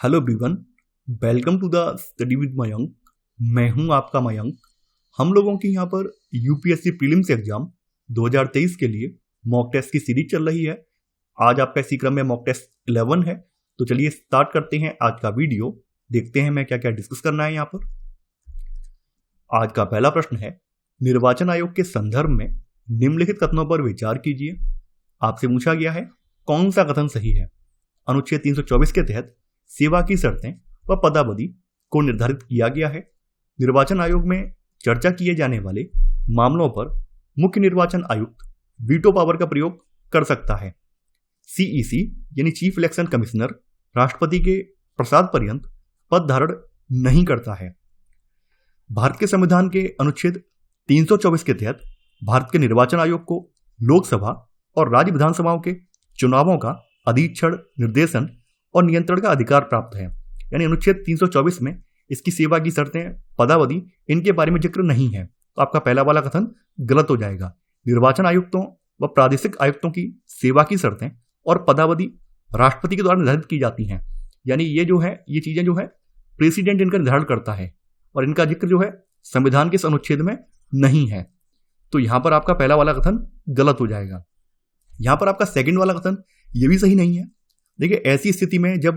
Hello everyone, welcome to the study with Mayank. मैं हूं आपका मयंक। हम लोगों की यहाँ पर यूपीएससी प्रीलिम्स एग्जाम 2023 के लिए मॉक टेस्ट की सीरीज चल रही है। आज आपका इसी क्रम में मॉक टेस्ट 11 है। तो चलिए स्टार्ट करते हैं आज का वीडियो। देखते हैं मैं क्या क्या डिस्कस करना है यहाँ पर। आज का पहला प्रश्न है, निर्वाचन आयोग के संदर्भ में निम्नलिखित कथनों पर विचार कीजिए। आपसे पूछा गया है कौन सा कथन सही है। अनुच्छेद 324 के तहत सेवा की शर्तें व पदावधि को निर्धारित किया गया है। निर्वाचन आयोग में चर्चा किए जाने वाले मामलों पर मुख्य निर्वाचन आयुक्त वीटो पावर का प्रयोग कर सकता है। सीईसी यानी चीफ इलेक्शन कमिश्नर राष्ट्रपति के प्रसाद पर्यंत पद धारण नहीं करता है। भारत के संविधान के अनुच्छेद 324 के तहत भारत के निर्वाचन आयोग को लोकसभा और राज्य विधानसभाओं के चुनावों का अधीक्षण, निर्देशन और नियंत्रण का अधिकार प्राप्त है। यानी अनुच्छेद 324 में इसकी सेवा की शर्तें, पदावधि, इनके बारे में जिक्र नहीं है। तो आपका पहला वाला कथन गलत हो जाएगा। निर्वाचन आयुक्तों व प्रादेशिक आयुक्तों की सेवा की शर्तें और पदावधि राष्ट्रपति के द्वारा निर्धारित की जाती हैं। यानी ये चीजें जो है प्रेसिडेंट इनका निर्धारण करता है और इनका जिक्र जो है संविधान के इस अनुच्छेद में नहीं है। तो यहां पर आपका पहला वाला कथन गलत हो जाएगा। यहां पर आपका सेकंड वाला कथन ये भी सही नहीं है। देखिए, ऐसी स्थिति में जब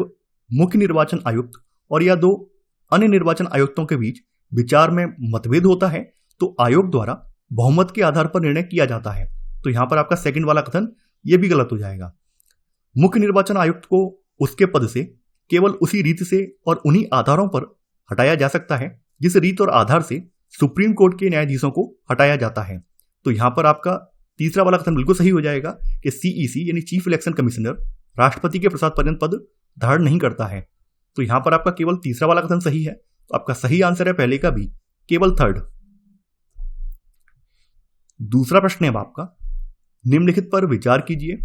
मुख्य निर्वाचन आयुक्त और या दो अन्य निर्वाचन आयुक्तों के बीच विचार में मतभेद होता है तो आयोग द्वारा बहुमत के आधार पर निर्णय किया जाता है। तो यहां पर आपका सेकंड वाला कथन यह भी गलत हो जाएगा। मुख्य निर्वाचन आयुक्त को उसके पद से केवल उसी रीत से और उन्हीं आधारों पर हटाया जा सकता है जिस रीत और आधार से सुप्रीम कोर्ट के न्यायाधीशों को हटाया जाता है। तो यहां पर आपका तीसरा वाला कथन बिल्कुल सही हो जाएगा कि सीईसी यानी चीफ इलेक्शन कमिश्नर राष्ट्रपति के प्रसाद पर्यंत पद धारण नहीं करता है। तो यहां पर आपका केवल तीसरा वाला कथन सही है। तो आपका सही आंसर है पहले का भी, केवल थर्ड। दूसरा प्रश्न है आपका, निम्नलिखित पर विचार कीजिए।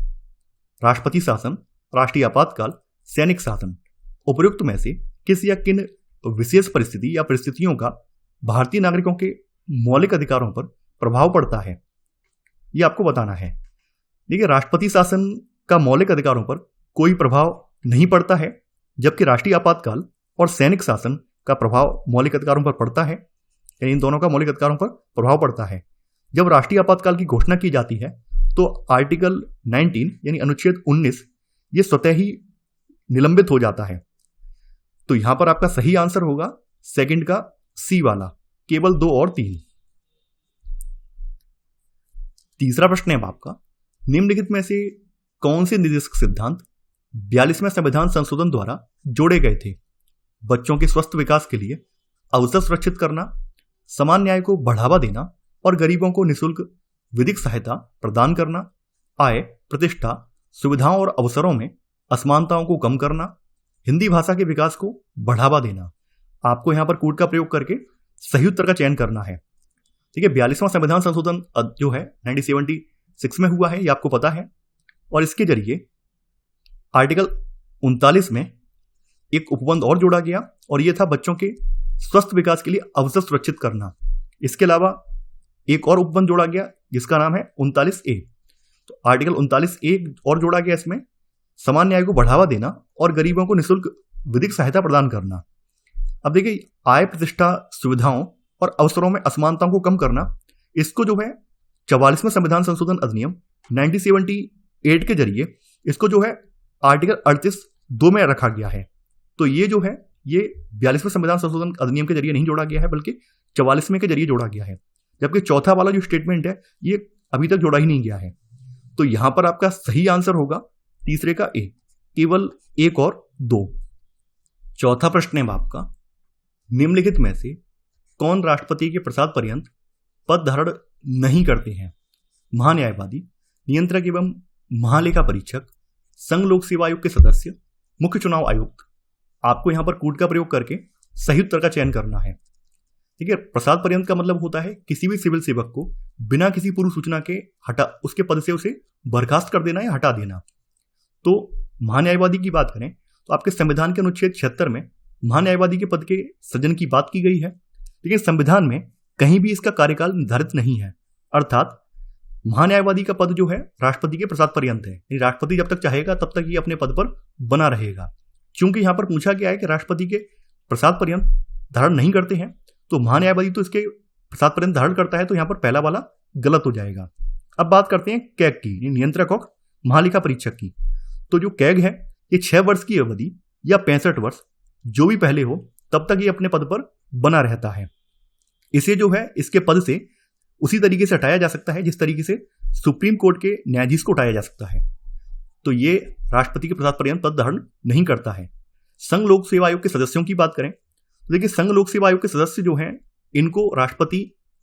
राष्ट्रपति शासन, राष्ट्रीय आपातकाल, सैनिक शासन, उपयुक्त में से किस या किन विशेष परिस्थिति या परिस्थितियों का भारतीय नागरिकों के मौलिक अधिकारों पर प्रभाव पड़ता है, यह आपको बताना है। देखिए, राष्ट्रपति शासन का मौलिक अधिकारों पर कोई प्रभाव नहीं पड़ता है, जबकि राष्ट्रीय आपातकाल और सैनिक शासन का प्रभाव मौलिक अधिकारों पर पड़ता है। यानी इन दोनों का मौलिक अधिकारों पर प्रभाव पड़ता है। जब राष्ट्रीय आपातकाल की घोषणा की जाती है तो आर्टिकल 19 यानी अनुच्छेद 19 ये स्वतः ही निलंबित हो जाता है। तो यहां पर आपका सही आंसर होगा सेकंड का सी वाला, केवल 2 और 3। तीसरा प्रश्न है आपका, निम्नलिखित में से कौन से निर्देशक सिद्धांत 42वें संविधान संशोधन द्वारा जोड़े गए थे। बच्चों के स्वस्थ विकास के लिए अवसर सुरक्षित करना, समान न्याय को बढ़ावा देना और गरीबों को निःशुल्क विधिक सहायता प्रदान करना, आय, प्रतिष्ठा, सुविधाओं और अवसरों में असमानताओं को कम करना, हिंदी भाषा के विकास को बढ़ावा देना। आपको यहां पर कूट का प्रयोग करके सही उत्तर का चयन करना है। ठीक है, 42वां संविधान संशोधन जो है 1976 में हुआ है, ये आपको पता है। और इसके जरिए आर्टिकल 39 में एक उपबंध और जोड़ा गया और यह था बच्चों के स्वस्थ विकास के लिए अवसर सुरक्षित करना। इसके अलावा एक और उपबंध जोड़ा गया जिसका नाम है 39A। तो आर्टिकल 39A और जोड़ा गया, इसमें समान न्याय को बढ़ावा देना और गरीबों को निःशुल्क विधिक सहायता प्रदान करना। अब देखिए, आय, प्रतिष्ठा, सुविधाओं और अवसरों में असमानताओं को कम करना, इसको जो है 44वें संविधान संशोधन अधिनियम 1978 के जरिए इसको जो है आर्टिकल 38(2) में रखा गया है। तो ये जो है ये 42वें संविधान संशोधन अधिनियम के जरिए नहीं जोड़ा गया है, बल्कि 44वें के जरिए जोड़ा गया है। जबकि चौथा वाला जो स्टेटमेंट है ये अभी तक जोड़ा ही नहीं गया है। तो यहां पर आपका सही आंसर होगा तीसरे का ए, केवल 1 और 2। चौथा प्रश्न है आपका, निम्नलिखित में से कौन राष्ट्रपति के प्रसाद पर्यंत पद धारण नहीं करते हैं। महान्यायवादी, नियंत्रक एवं महालेखा परीक्षक, संघ लोक सेवा आयोग के सदस्य, मुख्य चुनाव आयुक्त। आपको यहां पर कूट का प्रयोग करके सही उत्तर का चयन करना है। ठीक है, प्रसाद पर्यंत का मतलब होता है किसी भी सिविल सेवक को बिना किसी पूर्व सूचना के उसके पद से उसे बर्खास्त कर देना या हटा देना। तो महान्यायवादी की बात करें तो आपके संविधान के अनुच्छेद 76 में महान्यायवादी के पद के सृजन की बात की गई है, लेकिन संविधान में कहीं भी इसका कार्यकाल निर्धारित नहीं है। अर्थात महान्यायवादी का पद जो है राष्ट्रपति के प्रसाद पर्यंत है। राष्ट्रपति जब तक चाहेगा तब तक ये अपने पद पर बना रहेगा। चूंकि यहाँ पर पूछा गया है कि राष्ट्रपति के प्रसाद पर्यंत धारण नहीं करते हैं, तो महान्यायवादी तो इसके प्रसाद पर्यंत धारण करता है, तो यहाँ पर पहला वाला गलत हो जाएगा। अब बात करते हैं कैग की, नियंत्रक और महालेखा परीक्षक की। तो जो कैग है ये 6 वर्ष की अवधि या 65 वर्ष जो भी पहले हो तब तक ये अपने पद पर बना रहता है। इसे जो है इसके पद से उसी तरीके से हटाया जा सकता है जिस तरीके से सुप्रीम कोर्ट के न्यायाधीश को हटाया जा सकता है। तो ये राष्ट्रपति के प्रसाद पर्यंत पद धारण नहीं करता है। संघ लोक सेवा आयोग के सदस्यों की बात करें तो देखिए, संघ लोक सेवा आयोग के सदस्य जो हैं इनको राष्ट्रपति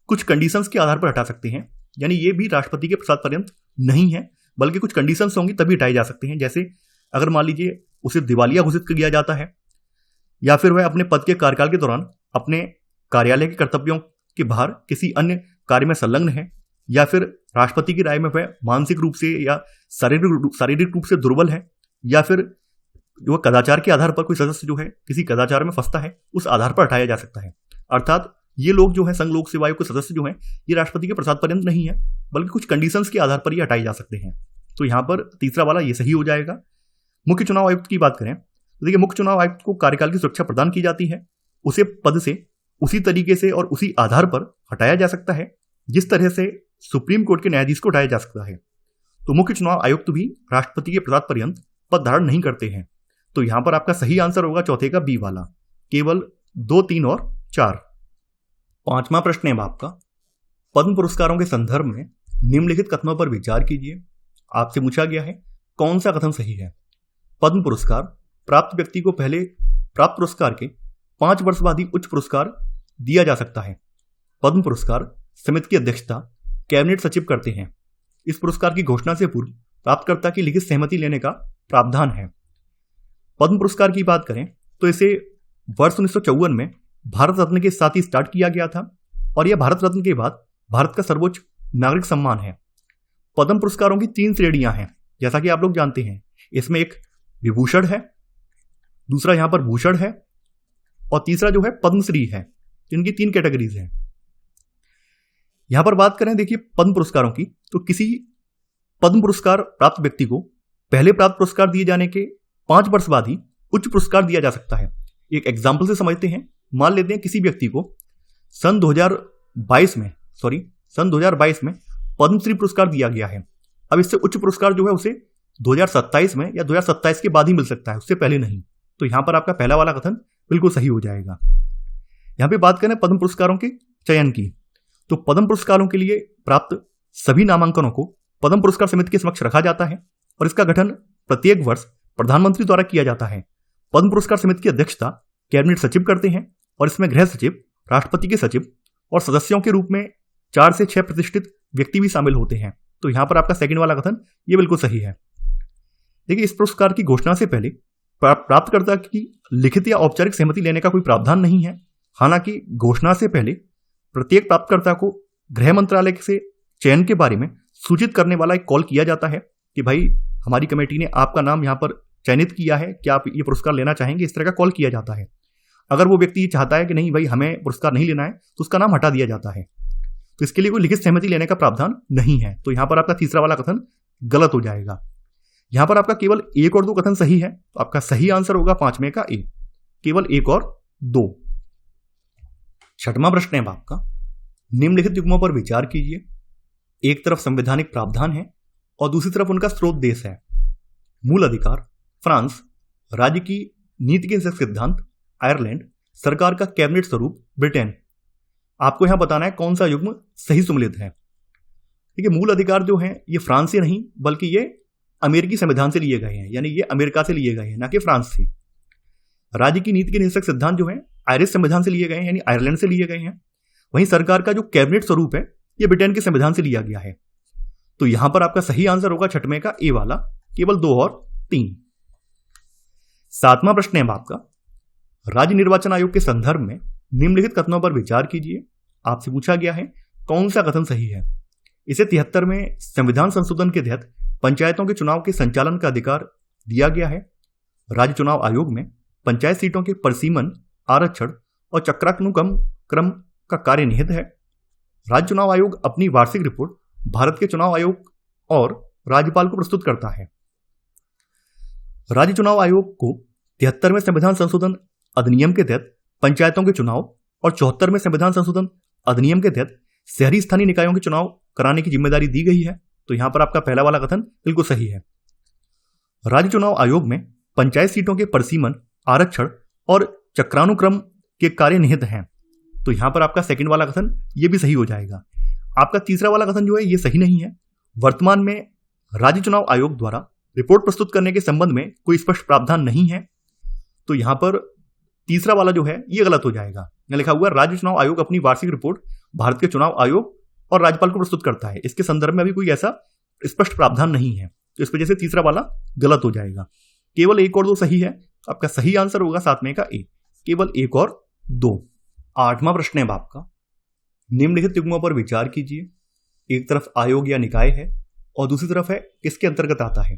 कुछ कंडीशंस के आधार पर हटा सकते हैं, यानी ये भी राष्ट्रपति के प्रसाद पर्यंत नहीं है, बल्कि कुछ कंडीशंस होंगी तभी हटाए जा सकते हैं। जैसे अगर मान लीजिए उसे दिवालिया घोषित कर दिया जाता है, या फिर वह अपने पद के कार्यकाल के दौरान अपने कार्यालय के कर्तव्यों के बाहर किसी अन्य कार्य में संलग्न है, या फिर राष्ट्रपति की राय में वह मानसिक रूप से या शारीरिक रूप से दुर्बल है, या फिर जो कदाचार के आधार पर कोई सदस्य जो है किसी कदाचार में फंसता है, उस आधार पर हटाया जा सकता है। अर्थात ये लोग जो है संघ लोक सेवा आयोग के सदस्य जो हैं ये राष्ट्रपति के प्रसाद पर्यंत नहीं है, बल्कि कुछ कंडीशंस के आधार पर ये हटाए जा सकते हैं। तो यहाँ पर तीसरा वाला ये सही हो जाएगा। मुख्य चुनाव आयुक्त की बात करें तो देखिए, मुख्य चुनाव आयुक्त को कार्यकाल की सुरक्षा प्रदान की जाती है, उसे पद से उसी तरीके से और उसी आधार पर हटाया जा सकता है जिस तरह से सुप्रीम कोर्ट के न्यायाधीश को हटाया जा सकता है। तो मुख्य चुनाव आयुक्त भी राष्ट्रपति के प्रसाद पर्यंत पद धारण नहीं करते हैं। तो यहां पर आपका सही आंसर होगा चौथे का बी वाला, केवल 2, 3 और 4। 5वां प्रश्न है आपका, पद्म पुरस्कारों के संदर्भ में निम्नलिखित कथनों पर विचार कीजिए। आपसे पूछा गया है कौन सा कथन सही है। पद्म पुरस्कार प्राप्त व्यक्ति को पहले प्राप्त पुरस्कार के 5 वर्ष बाद ही उच्च पुरस्कार दिया जा सकता है। पद्म पुरस्कार समिति की अध्यक्षता कैबिनेट सचिव करते हैं। इस पुरस्कार की घोषणा से पूर्व प्राप्तकर्ता की लिखित सहमति लेने का प्रावधान है। पद्म पुरस्कार की बात करें तो इसे वर्ष 1954 में भारत रत्न के साथ ही स्टार्ट किया गया था, और यह भारत रत्न के बाद भारत का सर्वोच्च नागरिक सम्मान है। पद्म पुरस्कारों की 3 श्रेणियां हैं, जैसा कि आप लोग जानते हैं। इसमें एक विभूषण है, दूसरा यहां पर भूषण है, और तीसरा जो है पद्मश्री है। इनकी 3 कैटेगरीज हैं। यहां पर बात करें देखिए पद्म पुरस्कारों की, तो किसी पद्म पुरस्कार प्राप्त व्यक्ति को पहले प्राप्त पुरस्कार दिए जाने के 5 वर्ष बाद ही उच्च पुरस्कार दिया जा सकता है। एक एग्जाम्पल से समझते हैं। मान लेते हैं किसी व्यक्ति को सन 2022 में पद्मश्री पुरस्कार दिया गया है। अब इससे उच्च पुरस्कार जो है उसे 2027 में या 2027 के बाद ही मिल सकता है, उससे पहले नहीं। तो यहां पर आपका पहला वाला कथन बिल्कुल सही हो जाएगा। यहां पे बात करें पद्म पुरस्कारों के चयन की, तो पद्म पुरस्कारों के लिए प्राप्त सभी नामांकनों को पद्म पुरस्कार समिति के समक्ष रखा जाता है, और इसका गठन प्रत्येक वर्ष प्रधानमंत्री द्वारा किया जाता है। पद्म पुरस्कार समिति की अध्यक्षता कैबिनेट सचिव करते हैं, और इसमें गृह सचिव, राष्ट्रपति के सचिव और सदस्यों के रूप में 4 से 6 प्रतिष्ठित व्यक्ति भी शामिल होते हैं। तो यहां पर आपका सेकंड वाला कथन ये बिल्कुल सही है। देखिए, इस पुरस्कार की घोषणा से पहले प्राप्तकर्ता की लिखित या औपचारिक सहमति लेने का कोई प्रावधान नहीं है। हालांकि घोषणा से पहले प्रत्येक प्राप्तकर्ता को गृह मंत्रालय से चयन के बारे में सूचित करने वाला एक कॉल किया जाता है कि भाई हमारी कमेटी ने आपका नाम यहाँ पर चयनित किया है, क्या आप ये पुरस्कार लेना चाहेंगे। इस तरह का कॉल किया जाता है। अगर वो व्यक्ति ये चाहता है कि नहीं भाई हमें पुरस्कार नहीं लेना है, तो उसका नाम हटा दिया जाता है। तो इसके लिए कोई लिखित सहमति लेने का प्रावधान नहीं है। तो यहाँ पर आपका तीसरा वाला कथन गलत हो जाएगा। यहाँ पर आपका केवल 1 और 2 कथन सही है, तो आपका सही आंसर होगा 5वें का ए, केवल 1 और 2। 6वां प्रश्न है आपका, निम्नलिखित युग्मों पर विचार कीजिए। एक तरफ संवैधानिक प्रावधान है और दूसरी तरफ उनका स्रोत देश है। मूल अधिकार फ्रांस, राज्य की नीति के सिद्धांत आयरलैंड, सरकार का कैबिनेट स्वरूप ब्रिटेन। आपको यहां बताना है कौन सा युग्म सही सुमेलित है। देखिए, मूल अधिकार जो है ये फ्रांस से नहीं बल्कि ये अमेरिकी संविधान से लिए गए हैं, यानी ये अमेरिका से लिए गए हैं, ना कि फ्रांस से। राज्य की नीति के निश्चक सिद्धांत जो है आयरिश संविधान से लिए गए हैं, यानी आयरलैंड से लिए गए हैं। वहीं सरकार का जो कैबिनेट स्वरूप है ये ब्रिटेन के संविधान से लिया गया है। तो यहां पर आपका सही आंसर होगा 6वें का ए वाला, केवल 2 और 3। 7वां प्रश्न है आपका, राज्य निर्वाचन आयोग के संदर्भ में निम्नलिखित कथनों पर विचार कीजिए। आपसे पूछा गया है कौन सा कथन सही है। इसे 73वें संविधान संशोधन के तहत पंचायतों के चुनाव के संचालन का अधिकार दिया गया है। राज्य चुनाव आयोग में पंचायत सीटों के परिसीमन, आरक्षण और चक्रानुक्रम का कार्य निहित है। राज्य चुनाव आयोग अपनी वार्षिक रिपोर्ट भारत के चुनाव आयोग और राज्यपाल को प्रस्तुत करता है। राज्य चुनाव आयोग को 73वें संविधान संशोधन अधिनियम के तहत पंचायतों के चुनाव और 74वें संविधान संशोधन अधिनियम के तहत शहरी स्थानीय निकायों के चुनाव कराने की जिम्मेदारी दी गई है। तो यहां पर आपका पहला वाला कथन बिल्कुल सही है। राज्य चुनाव आयोग में पंचायत सीटों के परिसीमन, आरक्षण और चक्रानुक्रम के कार्य निहित हैं। तो यहां पर आपका सेकंड वाला कथन ये भी सही हो जाएगा। आपका तीसरा वाला कथन जो है ये सही नहीं है। वर्तमान में राज्य चुनाव आयोग द्वारा रिपोर्ट प्रस्तुत करने के संबंध में कोई स्पष्ट प्रावधान नहीं है। तो यहां पर तीसरा वाला जो है ये गलत हो जाएगा। यहां लिखा हुआ राज्य चुनाव आयोग अपनी वार्षिक रिपोर्ट भारत के चुनाव आयोग और राज्यपाल को प्रस्तुत करता है। इसके संदर्भ में अभी कोई ऐसा स्पष्ट प्रावधान नहीं है, तो इस वजह से तीसरा वाला गलत हो जाएगा। केवल 1 और 2 सही है। आपका सही आंसर होगा 7 में का ए, केवल 1 और 2। 8वां प्रश्न है आपका, निम्नलिखित युग्मों पर विचार कीजिए। एक तरफ आयोग या निकाय है और दूसरी तरफ है किसके अंतर्गत आता है।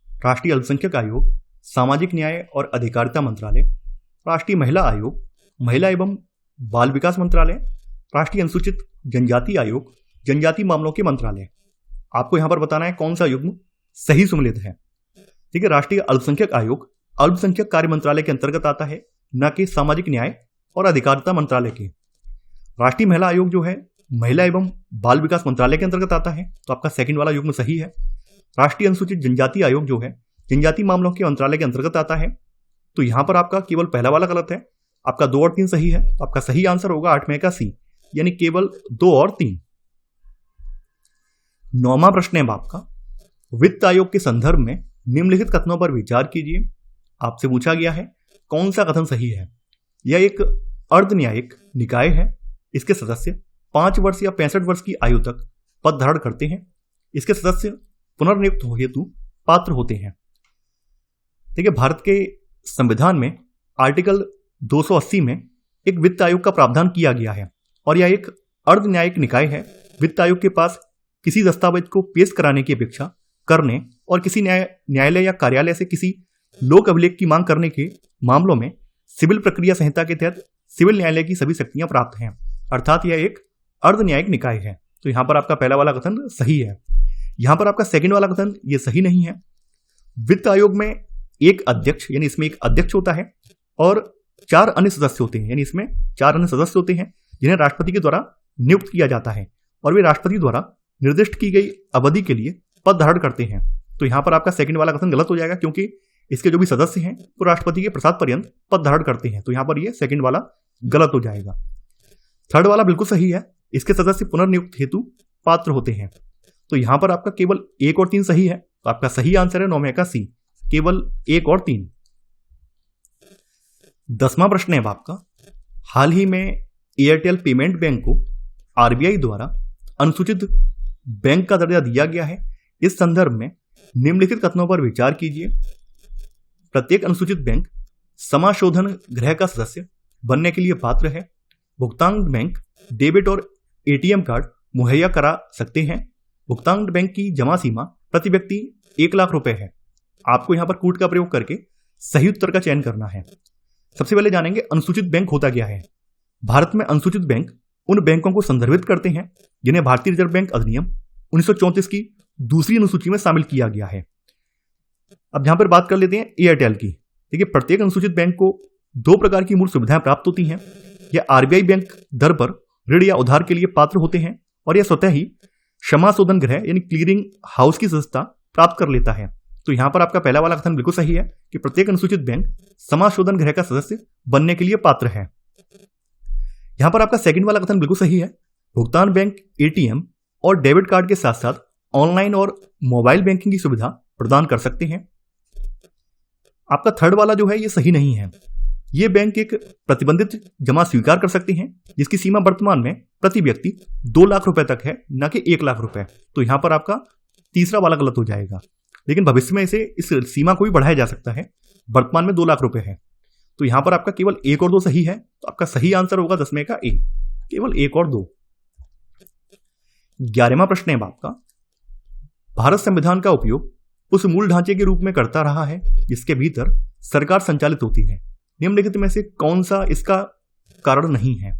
राष्ट्रीय अल्पसंख्यक आयोग, सामाजिक न्याय और अधिकारिता मंत्रालय, राष्ट्रीय महिला आयोग, महिला एवं बाल विकास मंत्रालय, राष्ट्रीय अनुसूचित जनजाति आयोग, जनजाति मामलों के मंत्रालय। आपको यहां पर बताना है कौन सा युग्म सही सुमेलित है। ठीक है, राष्ट्रीय अल्पसंख्यक आयोग अल्पसंख्यक कार्य मंत्रालय के अंतर्गत आता है, न कि सामाजिक न्याय और अधिकारिता मंत्रालय के। राष्ट्रीय महिला आयोग जो है महिला एवं बाल विकास मंत्रालय के अंतर्गत आता है, तो आपका सेकंड वाला युग्म सही है। राष्ट्रीय अनुसूचित जनजाति आयोग जो है जनजाति मामलों के मंत्रालय के अंतर्गत आता है, तो यहां पर आपका केवल पहला वाला गलत है। आपका 2 और 3 सही है। तो आपका सही आंसर होगा 8 में का सी, यानी केवल 2 और 3। 9वां प्रश्न है आपका, वित्त आयोग के संदर्भ में निम्नलिखित कथनों पर विचार कीजिए। आपसे पूछा गया है कौन सा कथन सही है। यह एक अर्ध न्यायिक निकाय है। इसके सदस्य 5 वर्ष या 65 वर्ष की आयु तक पद धारण करते हैं। इसके सदस्य पुनर्नियुक्त हेतु पात्र होते हैं। देखिए, भारत के संविधान में आर्टिकल 280 में एक वित्त आयोग का प्रावधान किया गया है और यह एक अर्ध न्यायिक निकाय है। वित्त आयोग के पास किसी दस्तावेज को पेश कराने की अपेक्षा करने और किसी न्यायालय या कार्यालय से किसी लोक अभिलेख की मांग करने के मामलों में सिविल प्रक्रिया संहिता के तहत सिविल न्यायालय की सभी शक्तियां प्राप्त हैं। अर्थात यह एक अर्ध न्यायिक निकाय है। तो यहां पर आपका पहला वाला कथन सही है। यहां पर आपका सेकंड वाला कथन ये सही नहीं है। वित्त आयोग में एक अध्यक्ष, यानी इसमें एक अध्यक्ष होता है और 4 अन्य सदस्य होते हैं, यानी इसमें 4 अन्य सदस्य होते हैं जिन्हें राष्ट्रपति के द्वारा नियुक्त किया जाता है और वे राष्ट्रपति द्वारा निर्दिष्ट की गई अवधि के लिए पद धारण करते हैं। तो यहां पर आपका सेकंड वाला कथन गलत हो जाएगा, क्योंकि इसके जो भी सदस्य हैं वो राष्ट्रपति के प्रसाद पर्यंत पद धारण करते हैं। तो यहां पर ये सेकंड वाला गलत हो जाएगा। थर्ड वाला बिल्कुल सही है। इसके सदस्य पुनर्नियुक्त हेतु पात्र होते हैं। तो यहां पर आपका केवल 1 और 3 सही है। तो आपका सही आंसर है 9 में का सी, केवल 1 और 3। 10वां प्रश्न है आपका, हाल ही में एयरटेल पेमेंट बैंक को आरबीआई द्वारा अनुसूचित बैंक का दर्जा दिया गया है। इस संदर्भ में निम्नलिखित कथनों पर विचार कीजिए। प्रत्येक अनुसूचित बैंक समाशोधन गृह का सदस्य बनने के लिए पात्र है। भुगतान बैंक डेबिट और एटीएम कार्ड मुहैया करा सकते हैं। भुगतान बैंक की जमा सीमा प्रति व्यक्ति 1 लाख रुपए है। आपको यहां पर कूट का प्रयोग करके सही उत्तर का चयन करना है। सबसे पहले जानेंगे अनुसूचित बैंक होता क्या है। भारत में अनुसूचित बैंक उन बैंकों को संदर्भित करते हैं जिन्हें भारतीय रिजर्व बैंक अधिनियम 1934 की दूसरी अनुसूची में शामिल किया गया है। अब यहां पर बात कर लेते हैं एयरटेल की। देखिए, प्रत्येक अनुसूचित बैंक को 2 प्रकार की मूल सुविधाएं प्राप्त होती हैं। यह आरबीआई बैंक दर पर ऋण या उधार के लिए पात्र होते हैं और यह स्वतः ही क्षमाशोधन गृह यानी क्लियरिंग हाउस की सदस्यता प्राप्त कर लेता है। तो यहां पर आपका पहला वाला कथन बिल्कुल सही है कि प्रत्येक अनुसूचित बैंक समाशोधन गृह का सदस्य बनने के लिए पात्र है। यहां पर आपका सेकंड वाला कथन बिल्कुल सही है। भुगतान बैंक एटीएम और डेबिट कार्ड के साथ साथ ऑनलाइन और मोबाइल बैंकिंग की सुविधा प्रदान कर सकते हैं। आपका थर्ड वाला जो है ये सही नहीं है। ये बैंक एक प्रतिबंधित जमा स्वीकार कर सकते हैं जिसकी सीमा वर्तमान में प्रति व्यक्ति 2 लाख रुपए तक है, न कि 1 लाख रुपए। तो यहां पर आपका तीसरा वाला गलत हो जाएगा, लेकिन भविष्य में इस सीमा को भी बढ़ाया जा सकता है। वर्तमान में 2 लाख रुपए है। तो यहां पर आपका केवल 1 और 2 सही है। तो आपका सही आंसर होगा 10 में का ए, केवल 1 और 2। 11वां प्रश्न है आपका, भारत संविधान का उपयोग उस मूल ढांचे के रूप में करता रहा है जिसके भीतर सरकार संचालित होती है। निम्नलिखित में से कौन सा इसका कारण नहीं है।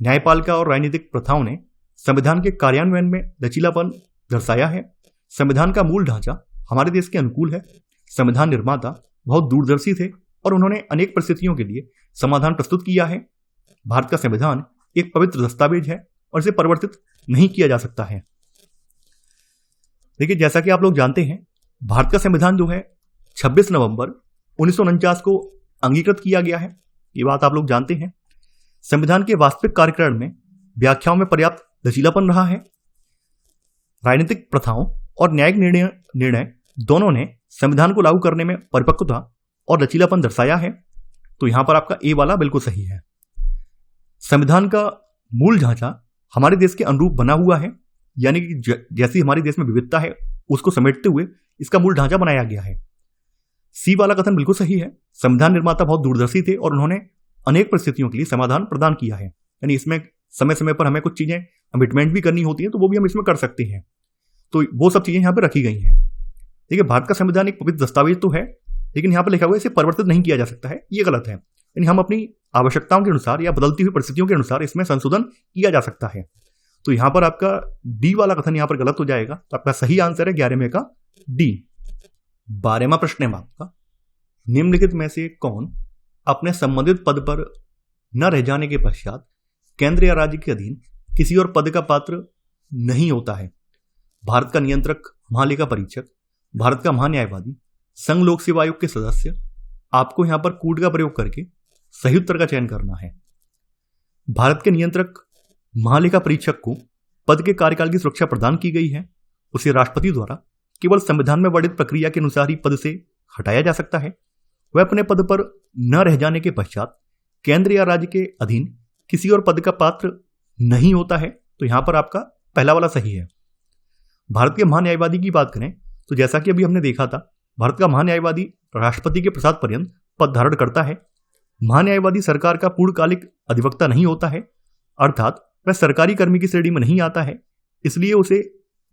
न्यायपालिका और राजनीतिक प्रथाओं ने संविधान के कार्यान्वयन में लचीलापन दर्शाया है। संविधान का मूल ढांचा हमारे देश के अनुकूल है। संविधान निर्माता बहुत दूरदर्शी थे और उन्होंने अनेक परिस्थितियों के लिए समाधान प्रस्तुत किया है। भारत का संविधान एक पवित्र दस्तावेज है और इसे परिवर्तित नहीं किया जा सकता है। देखिए, जैसा कि आप लोग जानते हैं, भारत का संविधान जो है 26 नवंबर 1949 को अंगीकृत किया गया है। ये बात आप लोग जानते हैं। संविधान के वास्तविक कार्यक्रम में व्याख्याओं में पर्याप्त लचीलापन रहा है। राजनीतिक प्रथाओं और न्यायिक निर्णय दोनों ने संविधान को लागू करने में परिपक्वता और लचीलापन दर्शाया है। तो यहां पर आपका ए वाला बिल्कुल सही है। संविधान का मूल ढांचा हमारे देश के अनुरूप बना हुआ है, यानी कि जैसी हमारे देश में विविधता है उसको समेटते हुए इसका मूल ढांचा बनाया गया है। सी वाला कथन बिल्कुल सही है। संविधान निर्माता बहुत दूरदर्शी थे और उन्होंने अनेक परिस्थितियों के लिए समाधान प्रदान किया है। यानी इसमें समय समय पर हमें कुछ चीजें कमिटमेंट भी करनी होती है, तो वो भी हम इसमें कर सकते हैं। तो वो सब चीजें यहाँ पर रखी गई हैं। देखिए, भारत का संविधान एक पवित्र दस्तावेज तो है, लेकिन यहाँ पर लिखा हुआ है इसे परिवर्तित नहीं किया जा सकता है। ये गलत है। यानी हम अपनी आवश्यकताओं के अनुसार या बदलती हुई परिस्थितियों के अनुसार इसमें संशोधन किया जा सकता है। तो यहां पर आपका डी वाला कथन यहां पर गलत हो जाएगा। तो आपका सही आंसर है 11वें का डी। 12वां प्रश्न है आपका, निम्नलिखित में से कौन अपने संबंधित पद पर न रह जाने के पश्चात केंद्र या राज्य के अधीन किसी और पद का पात्र नहीं होता है? भारत का नियंत्रक, महालेखा परीक्षक, भारत का महान्यायवादी, संघ लोक सेवा आयोग के सदस्य। आपको यहां पर कूट का प्रयोग करके सही उत्तर का चयन करना है। भारत के नियंत्रक, महालेखा परीक्षक को पद के कार्यकाल की सुरक्षा प्रदान की गई है। उसे राष्ट्रपति द्वारा केवल संविधान में वर्णित प्रक्रिया के अनुसार ही पद से हटाया जा सकता है। वह अपने पद पर न रह जाने के पश्चात केंद्र या राज्य के अधीन किसी और पद का पात्र नहीं होता है। तो यहां पर आपका पहला वाला सही है। भारत के महान्यायवादी की बात करें तो जैसा कि अभी हमने देखा था, भारत का महान्यायवादी राष्ट्रपति के प्रसाद पर्यंत पद धारण करता है। महान्यायवादी सरकार का पूर्णकालिक अधिवक्ता नहीं होता है, अर्थात वह सरकारी कर्मी की श्रेणी में नहीं आता है, इसलिए उसे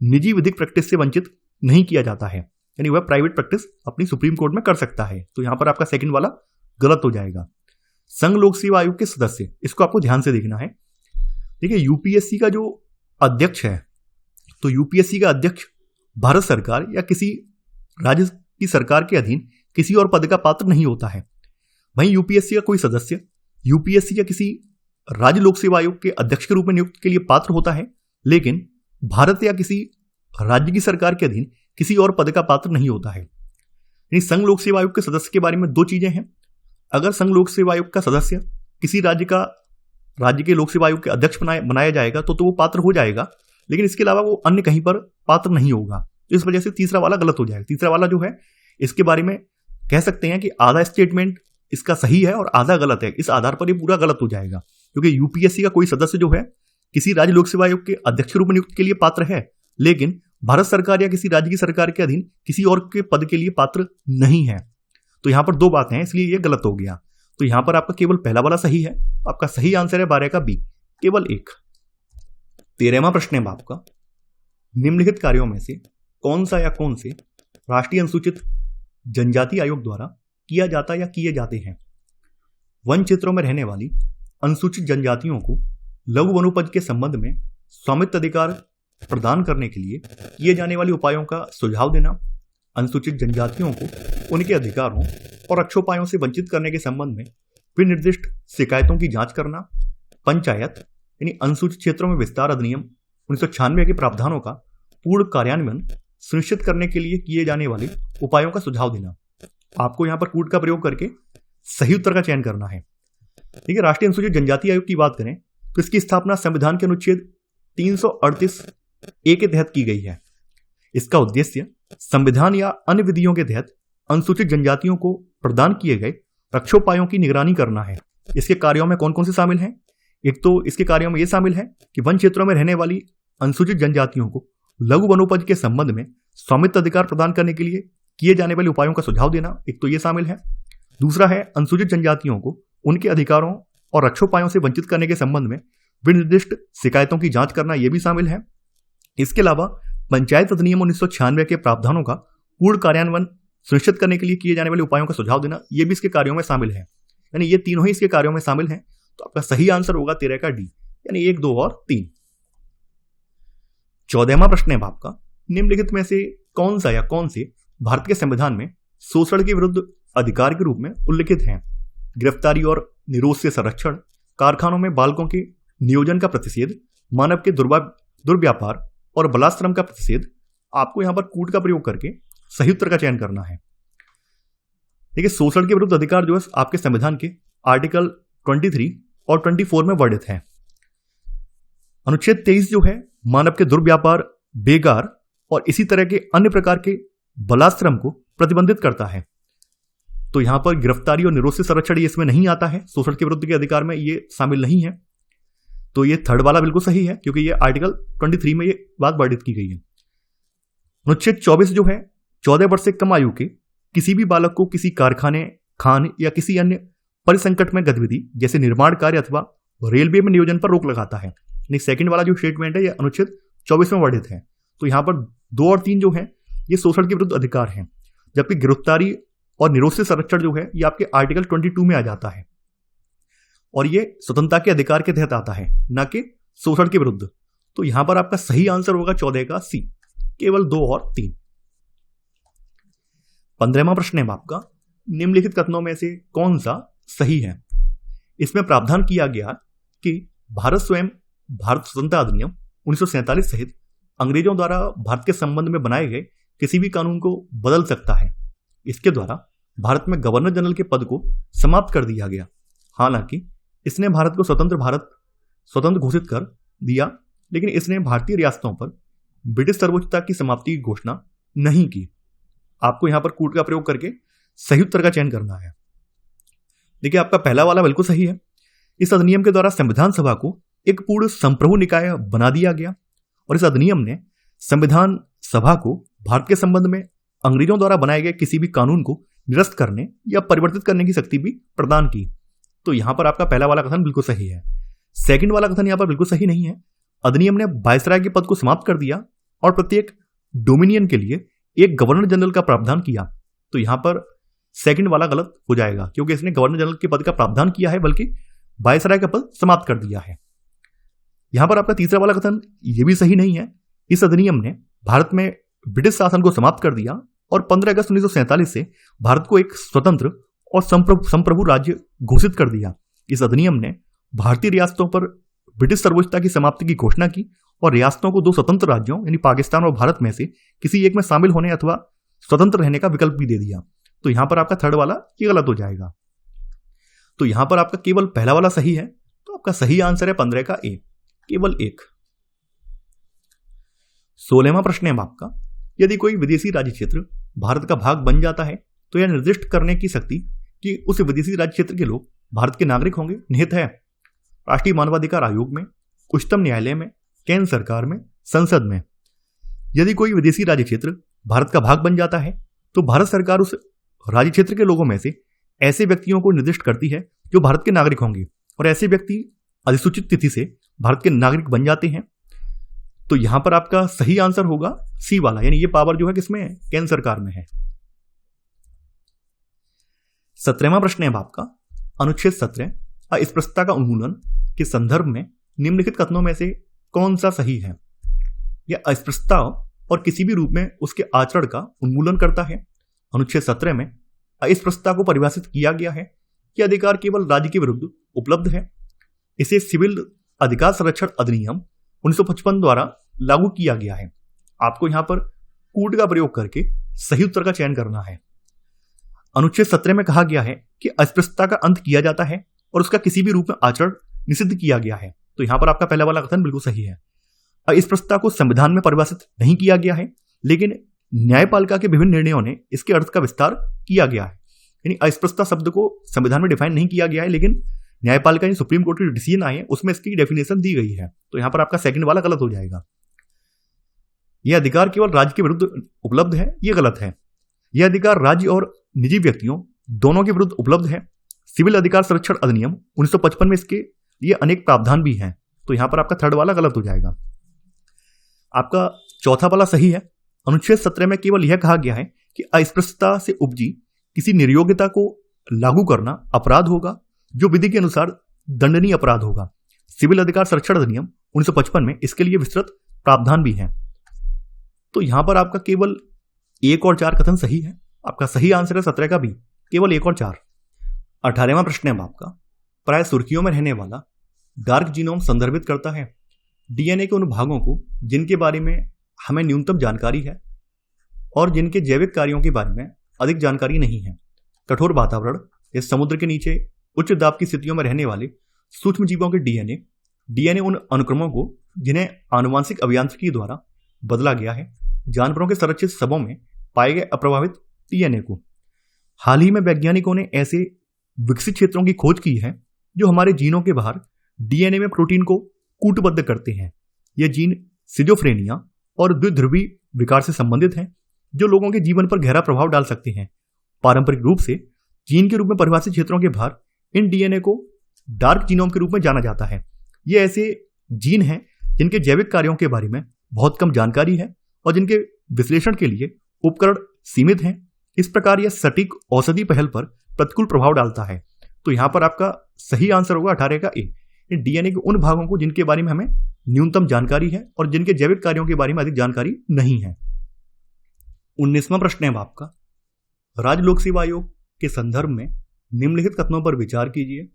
निजी विधिक प्रैक्टिस से वंचित नहीं किया जाता है। यानी वह प्राइवेट प्रैक्टिस अपनी सुप्रीम कोर्ट में कर सकता है। तो यहां पर आपका सेकंड वाला गलत हो जाएगा। संघ लोक सेवा आयोग के सदस्य, इसको आपको ध्यान से देखना है। देखिए, यूपीएससी का जो अध्यक्ष है, तो यूपीएससी का अध्यक्ष भारत सरकार या किसी राज्य की सरकार के अधीन किसी और पद का पात्र नहीं होता है। वहीं यूपीएससी का कोई सदस्य यूपीएससी या किसी राज्य लोक सेवा आयोग के अध्यक्ष के रूप में नियुक्त के लिए पात्र होता है, लेकिन भारत या किसी राज्य की सरकार के अधीन किसी और पद का पात्र नहीं होता है। यानी संघ लोक सेवा आयोग के सदस्य के बारे में दो चीजें हैं। अगर संघ लोक सेवा आयोग का सदस्य किसी राज्य के लोक सेवा आयोग के अध्यक्ष बनाया जाएगा तो वो पात्र हो जाएगा, लेकिन इसके अलावा वो अन्य कहीं पर पात्र नहीं होगा। इस वजह से तीसरा वाला गलत हो जाएगा। तीसरा वाला जो है, इसके बारे में कह सकते हैं कि आधा स्टेटमेंट इसका सही है और आधा गलत है। इस आधार पर ये पूरा गलत हो जाएगा, क्योंकि यूपीएससी का कोई सदस्य जो है किसी राज्य लोक सेवा आयोग के अध्यक्ष के रूप में नियुक्त के लिए पात्र है, लेकिन भारत सरकार या किसी राज्य की सरकार के अधीन किसी और के पद के लिए पात्र नहीं है। तो यहां पर दो बातें हैं, इसलिए ये गलत हो गया। तो यहां पर आपका केवल पहला वाला सही है। आपका सही आंसर है 12 का बी, केवल एक। 13वां प्रश्न है आपका, निम्नलिखित कार्यों में से कौन सा या कौन से राष्ट्रीय अनुसूचित जनजाति आयोग द्वारा किया जाता या किए जाते हैं? वन क्षेत्रों में रहने वाली अनुसूचित जनजातियों को लघु वनोपज के संबंध में स्वामित्व अधिकार प्रदान करने के लिए किए जाने वाले उपायों का सुझाव देना, अनुसूचित जनजातियों को उनके अधिकारों और रक्षोपायों से वंचित करने के संबंध में विनिर्दिष्ट शिकायतों की जांच करना, पंचायत यानी अनुसूचित क्षेत्रों में विस्तार अधिनियम 1996 के प्रावधानों का पूर्ण कार्यान्वयन सुनिश्चित करने के लिए किए जाने वाले उपायों का सुझाव देना। आपको यहां पर कूट का प्रयोग करके सही उत्तर का चयन करना है। देखिए, राष्ट्रीय अनुसूचित जनजाति आयोग की बात करें तो इसकी स्थापना संविधान के अनुच्छेद 338 ए के तहत की गई है। इसका उद्देश्य संविधान या अन्य विधियों के तहत अनुसूचित जनजातियों को प्रदान किए गए रक्षोपायों की निगरानी करना है। इसके कार्यों में कौन कौन से शामिल हैं? एक तो इसके कार्यों में यह शामिल है कि वन क्षेत्रों में रहने वाली अनुसूचित जनजातियों को लघु वनोपज के संबंध में स्वामित्व अधिकार प्रदान करने के लिए किए जाने वाले उपायों का सुझाव देना, एक तो यह शामिल है। दूसरा है अनुसूचित जनजातियों को उनके अधिकारों और रक्षोपायों से वंचित करने के संबंध में विनिर्दिष्ट शिकायतों की जांच करना, यह भी शामिल है। इसके अलावा पंचायत अधिनियम 1996 के प्रावधानों का पूर्ण कार्यान्वयन सुनिश्चित करने के लिए किए जाने वाले उपायों का सुझाव देना, यह भी इसके कार्यों में शामिल है। यानी ये तीनों ही इसके कार्यों में शामिल हैं। तो आपका सही आंसर होगा 13 का डी, यानी 1, 2 और 3। 14वां प्रश्न है आपका, निम्नलिखित में से कौन सा या कौन से भारत के संविधान में शोषण के विरुद्ध अधिकार के रूप में उल्लिखित हैं। गिरफ्तारी और निरोध से संरक्षण, कारखानों में बालकों के नियोजन का प्रतिषेध, मानव के दुर्व्यापार और बलात्श्रम का प्रतिषेध। आपको यहां पर कूट का प्रयोग करके सही उत्तर का चयन करना है। देखिए, शोषण के विरुद्ध अधिकार जो है आपके संविधान के आर्टिकल 23 और 24 में वर्णित है। अनुच्छेद 23 जो है मानव के दुर्व्यापार, बेगार और इसी तरह के अन्य प्रकार के बलात्श्रम को प्रतिबंधित करता है। तो यहां पर गिरफ्तारी और निरोध से संरक्षण ये इसमें नहीं आता है, शोषण के विरुद्ध के अधिकार में ये शामिल नहीं है। तो ये थर्ड वाला बिल्कुल सही है, क्योंकि ये आर्टिकल 23 में ये बात वर्णित की गई है। अनुच्छेद 24 जो है 14 वर्ष से कम आयु के किसी भी बालक को किसी कारखाने, खान या किसी अन्य परिसंकट में गतिविधि जैसे निर्माण कार्य अथवा रेलवे में नियोजन पर रोक लगाता है। सेकंड वाला जो स्टेटमेंट है ये अनुच्छेद 24 में वर्णित है। तो यहां पर 2 और 3 जो है ये शोषण के विरुद्ध अधिकार हैं, जबकि गिरफ्तारी और निरोध से संरक्षण जो है ये आपके आर्टिकल 22 में आ जाता है और ये स्वतंत्रता के अधिकार के तहत आता है, ना कि शोषण के विरुद्ध। तो यहां पर आपका सही आंसर होगा 14 का सी, केवल 2 और 3। 15वां प्रश्न है आपका, निम्नलिखित कथनों में से कौन सा सही है? इसमें प्रावधान किया गया कि भारत स्वयं भारत स्वतंत्रता अधिनियम 1947 सहित अंग्रेजों द्वारा भारत के संबंध में बनाए गए किसी भी कानून को बदल सकता है। इसके द्वारा भारत में गवर्नर जनरल के पद को समाप्त कर दिया गया। हालांकि इसने भारत को स्वतंत्र घोषित कर दिया, लेकिन इसने भारतीय रियासतों पर ब्रिटिश सर्वोच्चता की समाप्ति की घोषणा नहीं की। आपको यहां पर कूट का प्रयोग करके सही उत्तर का चयन करना है। देखिए, आपका पहला वाला बिल्कुल सही है। इस अधिनियम के द्वारा संविधान सभा को एक पूर्ण संप्रभु निकाय बना दिया गया और इस अधिनियम ने संविधान सभा को भारत के संबंध में अंग्रेजों द्वारा बनाए गए किसी भी कानून को निरस्त करने या परिवर्तित करने की शक्ति भी प्रदान की। तो यहां पर आपका पहला वाला कथन बिल्कुल सही है। सेकंड वाला कथन यहां पर बिल्कुल सही नहीं है। अधिनियम ने वायसराय के पद को समाप्त कर दिया और प्रत्येक डोमिनियन के लिए एक गवर्नर जनरल का प्रावधान किया। तो यहां पर सेकंड वाला गलत हो जाएगा, क्योंकि इसने गवर्नर जनरल के पद का प्रावधान किया है, बल्कि वायसराय का पद समाप्त कर दिया है। यहां पर आपका तीसरा वाला कथन यह भी सही नहीं है। इस अधिनियम ने भारत में ब्रिटिश शासन को समाप्त कर दिया और 15 अगस्त 1947 से भारत को एक स्वतंत्र और संप्रभु राज्य घोषित कर दिया। इस अधिनियम ने भारतीय रियासतों पर ब्रिटिश सर्वोच्चता की समाप्ति की घोषणा की और रियासतों को 2 स्वतंत्र राज्यों यानी पाकिस्तान और भारत में से किसी एक में शामिल होने अथवा स्वतंत्र रहने का विकल्प भी दे दिया। तो यहां पर आपका थर्ड वाला ये गलत हो जाएगा। तो यहां पर आपका केवल पहला वाला सही है, तो आपका सही आंसर है 15 का ए, केवल 1। 16वां प्रश्न है आपका, यदि कोई विदेशी राज्य क्षेत्र भारत का भाग बन जाता है तो यह निर्दिष्ट करने की शक्ति कि उस विदेशी राज्य क्षेत्र के लोग भारत के नागरिक होंगे निहित है राष्ट्रीय मानवाधिकार आयोग में, उच्चतम न्यायालय में, केंद्र सरकार में, संसद में। यदि कोई विदेशी राज्य क्षेत्र भारत का भाग बन जाता है तो भारत सरकार उस राज्य क्षेत्र के लोगों में से ऐसे व्यक्तियों को निर्दिष्ट करती है जो भारत के नागरिक होंगे और ऐसे व्यक्ति अधिसूचित तिथि से भारत के नागरिक बन जाते हैं। तो यहां पर आपका सही आंसर होगा सी वाला, यानी ये पावर जो है किसमें है? केंद्र सरकार में है। 17वां प्रश्न है आपका, अनुच्छेद 17 अस्पृश्यता का उन्मूलन के संदर्भ में निम्नलिखित कथनों में से कौन सा सही है? यह अस्पृश्यता और किसी भी रूप में उसके आचरण का उन्मूलन करता है। अनुच्छेद 17 में अस्पृश्यता को परिभाषित किया गया है कि अधिकार केवल राज्य के विरुद्ध उपलब्ध है। इसे सिविल अधिकार संरक्षण अधिनियम 1955 द्वारा लागू किया गया है। आपको यहां पर कूट का प्रयोग करके सही उत्तर का चयन करना है। अनुच्छेद 17 में कहा गया है कि अस्पृश्यता का अंत किया जाता है और उसका किसी भी रूप में आचरण निषिद्ध किया गया है। तो यहां पर आपका पहला वाला कथन बिल्कुल सही है। अस्पृश्यता को संविधान में परिभाषित नहीं किया गया है, लेकिन न्यायपालिका के विभिन्न निर्णयों ने इसके अर्थ का विस्तार किया गया है। यानी अस्पृश्यता शब्द को संविधान में डिफाइन नहीं किया गया है, लेकिन न्यायपालिका ने सुप्रीम कोर्ट के डिसीजन आए हैं उसमें इसकी डेफिनेशन दी गई है। तो यहां पर आपका सेकंड वाला गलत हो जाएगा। यह अधिकार केवल राज्य के विरुद्ध उपलब्ध है, यह गलत है। यह अधिकार राज्य और निजी व्यक्तियों दोनों के विरुद्ध उपलब्ध है। सिविल अधिकार संरक्षण अधिनियम 1955 में इसके लिए अनेक प्रावधान भी हैं। तो यहां पर आपका थर्ड वाला गलत हो जाएगा। आपका चौथा वाला सही है। अनुच्छेद 17 में केवल यह कहा गया है कि अस्पृश्यता से उपजी किसी निर्योग्यता को लागू करना अपराध होगा, जो विधि के अनुसार दंडनीय अपराध होगा। सिविल अधिकार संरक्षण अधिनियम 1955 में इसके लिए विस्तृत प्रावधान भी हैं। तो यहां पर आपका केवल 1 और 4 कथन सही है। आपका सही आंसर है 17 का बी, केवल 1 और 4। 18वां प्रश्न है आपका, प्राय सुर्खियों में रहने वाला डार्क जीनोम संदर्भित करता है डीएनए के उन भागों को जिनके बारे में हमें न्यूनतम जानकारी है और जिनके जैविक कार्यों के बारे में अधिक जानकारी नहीं है। कठोर वातावरण या समुद्र के नीचे उच्च दाब की स्थितियों में रहने वाले सूक्ष्म जीवों के डीएनए उन अनुक्रमों को जिन्हें आनुवांशिक अभियांत्रिकी द्वारा बदला गया है, जानवरों के संरक्षित शवों में पाए गए अप्रभावित डीएनए को। हाल ही में वैज्ञानिकों ने ऐसे विकसित क्षेत्रों की खोज की है जो हमारे जीनों के बाहर डीएनए में प्रोटीन को कूटबद्ध करते हैं। ये जीन सिजोफ्रेनिया और द्विध्रुवी विकार से संबंधित हैं जो लोगों के जीवन पर गहरा प्रभाव डाल सकते हैं। पारंपरिक रूप से जीन के रूप में परिभाषित क्षेत्रों के बाहर इन डीएनए को डार्क जीनोम के रूप में जाना जाता है। ये ऐसे जीन हैं जिनके जैविक कार्यों के बारे में बहुत कम जानकारी है और जिनके विश्लेषण के लिए उपकरण सीमित हैं। इस प्रकार यह सटीक औषधि पहल पर प्रतिकूल प्रभाव डालता है। तो यहां पर आपका सही आंसर होगा 18 का ए। डीएनए के उन भागों को जिनके बारे में हमें न्यूनतम जानकारी है और जिनके जैविक कार्यों के बारे में अधिक जानकारी नहीं है। 19वां प्रश्न है आपका, राज्य लोक सेवा आयोग के संदर्भ में निम्नलिखित कथनों पर विचार कीजिए।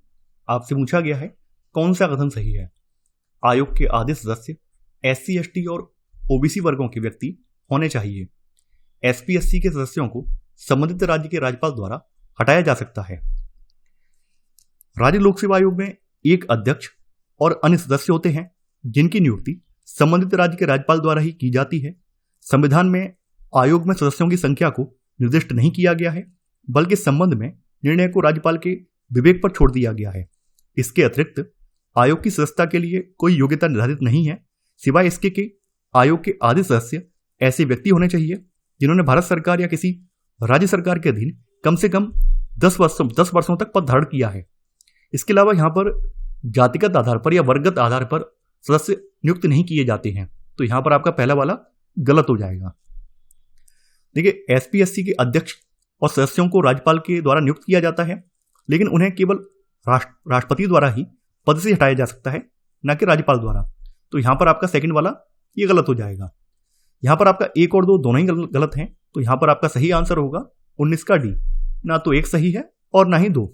आपसे पूछा गया है कौन सा कथन सही है। आयोग के आधे सदस्य SC ST और OBC वर्गों के व्यक्ति होने चाहिए। SC ST के सदस्यों को संबंधित राज्य के राज्यपाल द्वारा हटाया जा सकता है। राज्य लोक सेवा आयोग में एक अध्यक्ष और अन्य सदस्य होते हैं जिनकी नियुक्ति संबंधित राज्य के राज्यपाल द्वारा ही की जाती है। संविधान में आयोग में सदस्यों की संख्या को निर्दिष्ट नहीं किया गया है, बल्कि इस संबंध में निर्णय को राज्यपाल के विवेक पर छोड़ दिया गया है। इसके अतिरिक्त आयोग की सदस्यता के लिए कोई योग्यता निर्धारित नहीं है, सिवाय इसके कि आयोग के आधे सदस्य ऐसे व्यक्ति होने चाहिए जिन्होंने भारत सरकार या किसी राज्य सरकार के अधीन कम से कम 10 वर्षों तक पद धारण किया है। इसके अलावा यहाँ पर जातिगत आधार पर या वर्गगत आधार पर सदस्य नियुक्त नहीं किए जाते हैं। तो यहाँ पर आपका पहला वाला गलत हो जाएगा। देखिए, SC ST के अध्यक्ष और सदस्यों को राज्यपाल के द्वारा नियुक्त किया जाता है, लेकिन उन्हें केवल राष्ट्रपति द्वारा ही पद से हटाया जा सकता है, न कि राज्यपाल द्वारा। तो यहाँ पर आपका सेकंड वाला ये गलत हो जाएगा। यहाँ पर आपका 1 और 2 दोनों ही गलत हैं। तो यहाँ पर आपका सही आंसर होगा 19 का डी। ना तो 1 सही है और ना ही 2।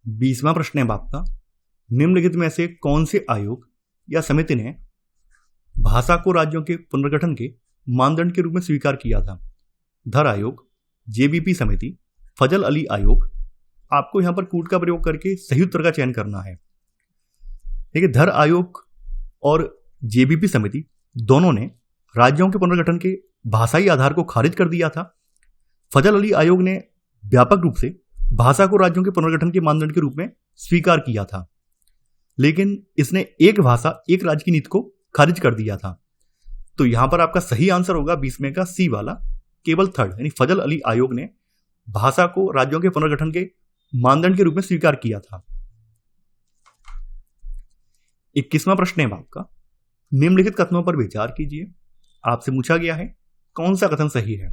20वां प्रश्न है आपका, निम्नलिखित में से कौन से आयोग या समिति ने भाषा को राज्यों के पुनर्गठन के मानदंड के रूप में स्वीकार किया था। धर आयोग, JBP समिति, फजल अली आयोग। आपको यहां पर कूट का प्रयोग करके सही उत्तर का चयन करना है। देखिए, धर आयोग और JBP समिति दोनों ने राज्यों के पुनर्गठन के भाषाई आधार को खारिज कर दिया था। फजल अली आयोग ने व्यापक रूप से भाषा को राज्यों के पुनर्गठन के मानदंड के रूप में स्वीकार किया था, लेकिन इसने एक भाषा एक राज्य की नीति को खारिज कर दिया था। तो यहां पर आपका सही आंसर होगा 20 में का सी वाला, केवल थर्ड, यानी फजल अली आयोग ने भाषा को राज्यों के पुनर्गठन के मानदंड के रूप में स्वीकार किया था। 21वां प्रश्न है आपका, निम्नलिखित कथनों पर विचार कीजिए। आपसे पूछा गया है कौन सा कथन सही है।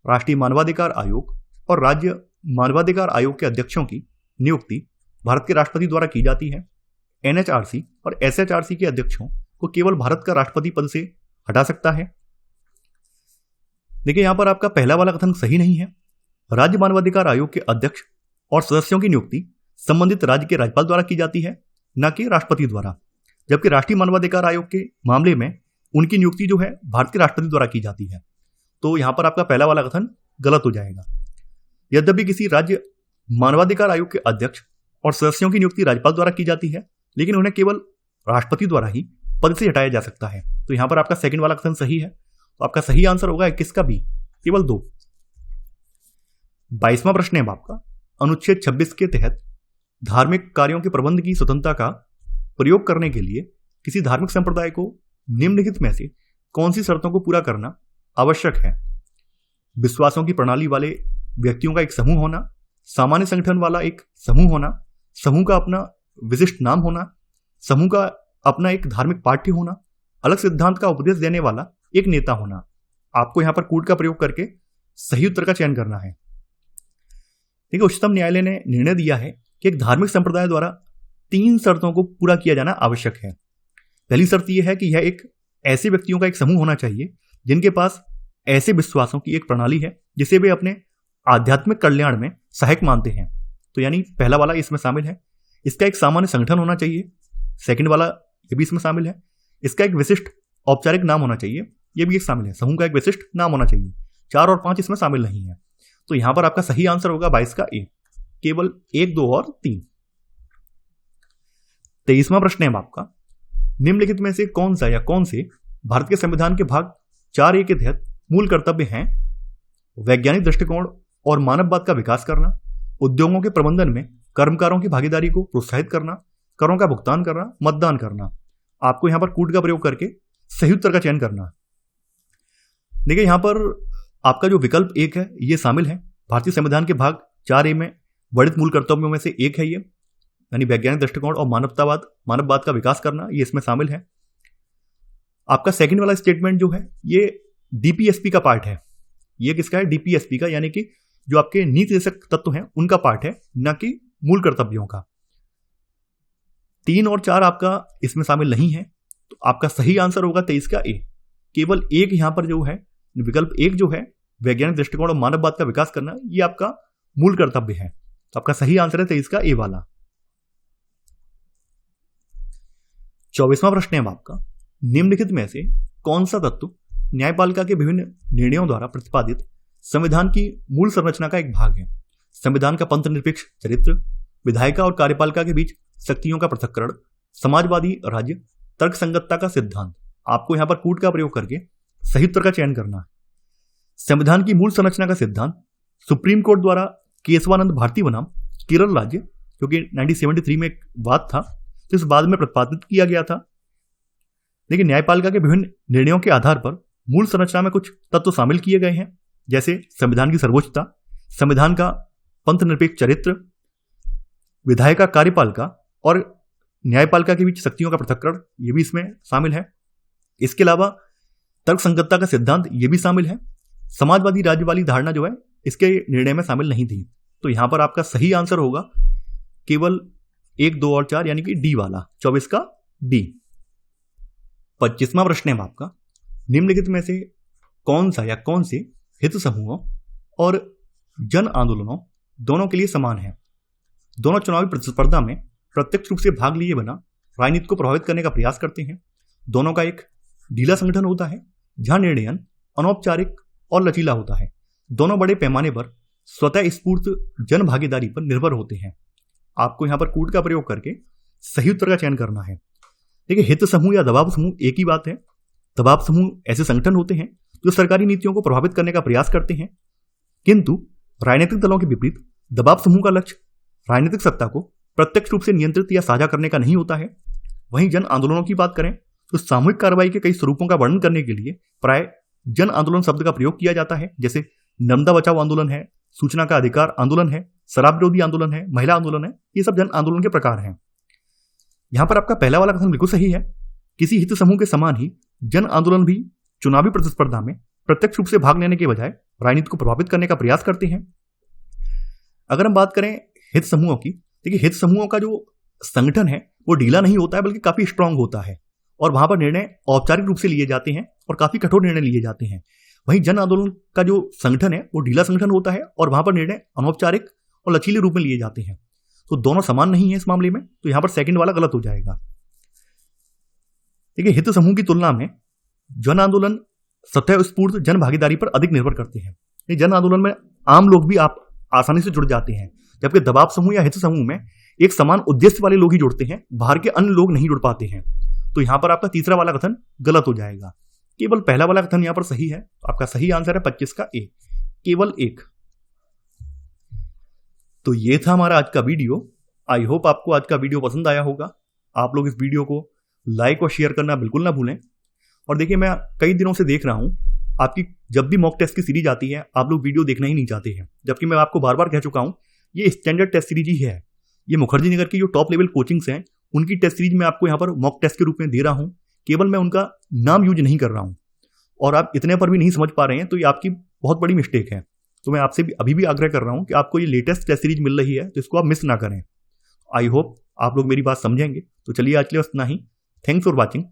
राष्ट्रीय मानवाधिकार आयोग और राज्य मानवाधिकार आयोग के अध्यक्षों की नियुक्ति भारत के राष्ट्रपति द्वारा की जाती है। NHRC और SHRC के अध्यक्षों को केवल भारत का राष्ट्रपति पद से हटा सकता है। देखिए, यहां पर आपका पहला वाला कथन सही नहीं है। राज्य मानवाधिकार आयोग के अध्यक्ष और सदस्यों की नियुक्ति संबंधित राज्य के राज्यपाल द्वारा की जाती है, न कि राष्ट्रपति द्वारा। जबकि राष्ट्रीय मानवाधिकार आयोग के मामले में उनकी नियुक्ति जो है भारत के राष्ट्रपति द्वारा की जाती है। तो यहां पर आपका पहला वाला कथन गलत हो जाएगा। यद्यपि किसी राज्य मानवाधिकार आयोग के अध्यक्ष और सदस्यों की नियुक्ति राज्यपाल द्वारा की जाती है, लेकिन उन्हें केवल राष्ट्रपति द्वारा ही पद से हटाया जा सकता है। तो यहां पर आपका सेकंड वाला कथन सही है। तो आपका सही आंसर होगा 21 का बी, केवल 2। 22वां प्रश्न है आपका, अनुच्छेद 26 के तहत धार्मिक कार्यों के प्रबंध की स्वतंत्रता का प्रयोग करने के लिए किसी धार्मिक संप्रदाय को निम्नलिखित में से कौन सी शर्तों को पूरा करना आवश्यक है। विश्वासों की प्रणाली वाले व्यक्तियों का एक समूह होना, सामान्य संगठन वाला एक समूह होना, समूह का अपना विशिष्ट नाम होना, समूह का अपना एक धार्मिक पाठ्य होना, अलग सिद्धांत का उपदेश देने वाला एक नेता होना। आपको यहां पर कूट का प्रयोग करके सही उत्तर का चयन करना है। देखिए, उच्चतम न्यायालय ने निर्णय दिया है कि एक धार्मिक संप्रदाय द्वारा 3 शर्तों को पूरा किया जाना आवश्यक है। पहली शर्त यह है कि यह एक ऐसे व्यक्तियों का एक समूह होना चाहिए जिनके पास ऐसे विश्वासों की एक प्रणाली है जिसे वे अपने आध्यात्मिक कल्याण में सहायक मानते हैं। तो यानी पहला वाला इसमें शामिल है। इसका एक सामान्य संगठन होना चाहिए। सेकंड वाला ये भी इसमें शामिल है। इसका एक विशिष्ट औपचारिक नाम होना चाहिए, ये भी एक शामिल है। समूह का एक विशिष्ट नाम होना चाहिए। 4 और 5 इसमें शामिल नहीं है। तो यहां पर आपका सही आंसर होगा 22 का ए, केवल 1, 2 और 3। 23वां प्रश्न है आपका, निम्नलिखित में से कौन सा या कौन से भारत के संविधान के भाग 4A के तहत मूल कर्तव्य हैं? वैज्ञानिक दृष्टिकोण और मानववाद का विकास करना, उद्योगों के प्रबंधन में कर्मकारों की भागीदारी को प्रोत्साहित करना, करों का भुगतान करना, मतदान करना। आपको यहां पर कूट का प्रयोग करके सही उत्तर का चयन करना है। देखिए यहां पर आपका जो विकल्प 1 है ये शामिल है। भारतीय संविधान के भाग 4A में वर्णित मूल कर्तव्यों में से एक है ये, यानी वैज्ञानिक दृष्टिकोण और मानववाद का विकास करना, ये इसमें शामिल है। आपका सेकंड वाला स्टेटमेंट जो है ये डीपीएसपी का पार्ट है। ये किसका है? डीपीएसपी का, यानी कि जो आपके नीति निर्देशक तत्व हैं उनका पार्ट है, न कि मूल कर्तव्यों का। 3 और 4 आपका इसमें शामिल नहीं है। तो आपका सही आंसर होगा 23 का ए। केवल एक यहां पर जो है विकल्प 1 जो है वैज्ञानिक दृष्टिकोण और मानववाद का विकास करना, ये आपका मूल कर्तव्य है। तो आपका सही आंसर है 23 का ए वाला। 24वां प्रश्न है आपका, निम्नलिखित में से कौन सा तत्व न्यायपालिका के विभिन्न निर्णयों द्वारा प्रतिपादित संविधान की मूल संरचना का एक भाग है? संविधान का पंथ निरपेक्ष चरित्र, विधायिका और कार्यपालिका के बीच शक्तियों का पृथक्करण, समाजवादी राज्य, तर्कसंगतता का सिद्धांत। आपको यहां पर कूट का प्रयोग करके सही उत्तर का चयन करना है। संविधान की मूल संरचना का सिद्धांत सुप्रीम कोर्ट द्वारा केशवानंद भारती बनाम केरल राज्य, क्योंकि 1973 में एक वाद था तो इस बाद में प्रतिपादित किया गया था। लेकिन न्यायपालिका के विभिन्न निर्णयों के आधार पर मूल संरचना में कुछ तत्व शामिल किए गए हैं, जैसे संविधान की सर्वोच्चता, संविधान का पंथ निरपेक्ष चरित्र, विधायिका कार्यपालिका और न्यायपालिका के बीच शक्तियों का पृथक्करण, ये भी इसमें शामिल है। इसके अलावा तर्कसंगतता का सिद्धांत ये भी शामिल है। समाजवादी राज्य वाली धारणा जो है इसके निर्णय में शामिल नहीं थी। तो यहां पर आपका सही आंसर होगा केवल 1, 2 और 4, यानी कि डी वाला, 24 का डी। 25वां प्रश्न है आपका, निम्नलिखित में से कौन सा या कौन से हित समूहों और जन आंदोलनों दोनों के लिए समान है? दोनों चुनावी प्रतिस्पर्धा में प्रत्यक्ष रूप से भाग लिए बिना राजनीति को प्रभावित करने का प्रयास करते हैं। दोनों का एक ढीला संगठन होता है जहां निर्णयन अनौपचारिक और लचीला होता है। दोनों बड़े पैमाने पर स्वतः स्फूर्त जन भागीदारी पर निर्भर होते हैं। आपको यहां पर कूट का प्रयोग करके सही उत्तर का चयन करना है। देखिए हित समूह या दबाव समूह एक ही बात है। दबाव समूह ऐसे संगठन होते हैं जो सरकारी नीतियों को प्रभावित करने का प्रयास करते हैं, किंतु राजनीतिक दलों के विपरीत दबाव समूह का लक्ष्य राजनीतिक सत्ता को प्रत्यक्ष रूप से नियंत्रित या साझा करने का नहीं होता है। वहीं जन आंदोलनों की बात करें तो सामूहिक कार्रवाई के कई स्वरूपों का वर्णन करने के लिए प्राय जन आंदोलन शब्द का प्रयोग किया जाता है, जैसे नर्मदा बचाओ आंदोलन है, सूचना का अधिकार आंदोलन है, शराब विरोधी आंदोलन है, महिला आंदोलन है। ये सब जन आंदोलन के प्रकार हैं। यहां पर आपका पहला वाला कथन बिल्कुल सही है। किसी हित समूह के समान ही जन आंदोलन भी चुनावी प्रतिस्पर्धा में प्रत्यक्ष रूप से भाग लेने के बजाय राजनीति को प्रभावित करने का प्रयास करते हैं। अगर हम बात करें हित समूहों की, देखिए हित समूहों का जो संगठन है वो ढीला नहीं होता है, बल्कि काफी स्ट्रांग होता है और वहां पर निर्णय औपचारिक रूप से लिए जाते हैं और काफी कठोर निर्णय लिए जाते हैं। वहीं जन आंदोलन का जो संगठन है वो ढीला संगठन होता है और वहां पर निर्णय अनौपचारिक और लचीले रूप में लिए जाते हैं। तो दोनों समान नहीं है इस मामले में, तो यहां पर सेकंड वाला गलत हो जाएगा। देखिए हित समूह की तुलना में जन आंदोलन स्वतः स्फूर्त जन भागीदारी पर अधिक निर्भर करते हैं। जन आंदोलन में आम लोग भी आप आसानी से जुड़ जाते हैं, जबकि दबाव समूह या हित समूह में एक समान उद्देश्य वाले लोग ही जुड़ते हैं, बाहर के अन्य लोग नहीं जुड़ पाते हैं। तो यहां पर आपका तीसरा वाला कथन गलत हो जाएगा। केवल पहला वाला कथन यहां पर सही है। आपका सही आंसर है 25 का ए, केवल 1। तो ये था हमारा आज का वीडियो। आई होप आपको आज का वीडियो पसंद आया होगा। आप लोग इस वीडियो को लाइक और शेयर करना बिल्कुल ना भूलें। और देखिए मैं कई दिनों से देख रहा हूं आपकी जब भी मॉक टेस्ट की सीरीज आती है आप लोग वीडियो देखना ही नहीं चाहते हैं, जबकि मैं आपको बार बार कह चुका हूं ये स्टैंडर्ड टेस्ट सीरीज ही है। ये मुखर्जी नगर की जो टॉप लेवल कोचिंग्स हैं उनकी टेस्ट सीरीज मैं आपको यहाँ पर मॉक टेस्ट के रूप में दे रहा हूँ। केवल मैं उनका नाम यूज नहीं कर रहा हूँ और आप इतने पर भी नहीं समझ पा रहे हैं, तो ये आपकी बहुत बड़ी मिस्टेक है। तो मैं आपसे भी अभी भी आग्रह कर रहा हूँ कि आपको ये लेटेस्ट टेस्ट सीरीज मिल रही है तो इसको आप मिस ना करें। आई होप आप लोग मेरी बात समझेंगे। तो चलिए आज के लिए बस इतना ही। Thanks for watching.